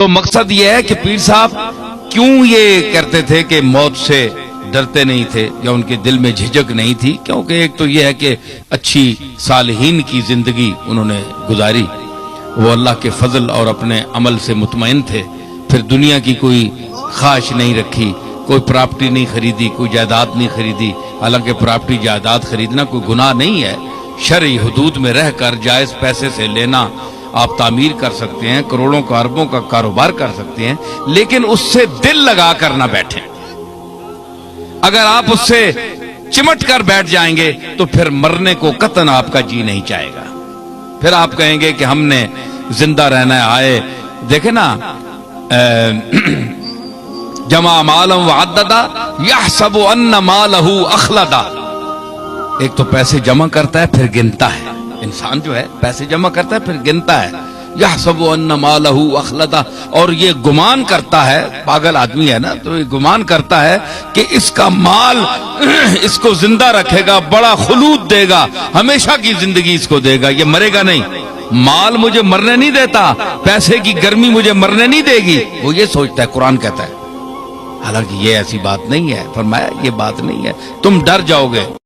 تو مقصد یہ ہے کہ پیر صاحب کیوں یہ کرتے تھے کہ موت سے ڈرتے نہیں تھے یا ان کے دل میں جھجک نہیں تھی؟ کیونکہ ایک تو یہ ہے کہ اچھی صالحین کی زندگی انہوں نے گزاری، وہ اللہ کے فضل اور اپنے عمل سے مطمئن تھے، پھر دنیا کی کوئی خواہش نہیں رکھی، کوئی پراپرٹی نہیں خریدی، کوئی جائیداد نہیں خریدی۔ حالانکہ پراپرٹی جائیداد خریدنا کوئی گناہ نہیں ہے، شرعی حدود میں رہ کر جائز پیسے سے لینا، آپ تعمیر کر سکتے ہیں، کروڑوں کا اربوں کا کاروبار کر سکتے ہیں، لیکن اس سے دل لگا کر نہ بیٹھیں۔ اگر آپ اس سے چمٹ کر بیٹھ جائیں گے تو پھر مرنے کو قطعاً آپ کا جی نہیں چاہے گا، پھر آپ کہیں گے کہ ہم نے زندہ رہنا ہے۔ آئے دیکھیں نا، جمع مالا وعددا یحسب ان مالہ اخلدا، ایک تو پیسے جمع کرتا ہے پھر گنتا ہے، انسان جو ہے پیسے جمع کرتا ہے پھر گنتا ہے، یحسب ان مالہ اخلدا، اور یہ گمان کرتا ہے، پاگل آدمی ہے نا، تو یہ گمان کرتا ہے کہ اس کا مال اس کو زندہ رکھے گا، بڑا خلود دے گا، ہمیشہ کی زندگی اس کو دے گا، یہ مرے گا نہیں، مال مجھے مرنے نہیں دیتا، پیسے کی گرمی مجھے مرنے نہیں دے گی، وہ یہ سوچتا ہے۔ قرآن کہتا ہے، حالانکہ یہ ایسی بات نہیں ہے، فرمایا یہ بات نہیں ہے، تم ڈر جاؤ گے۔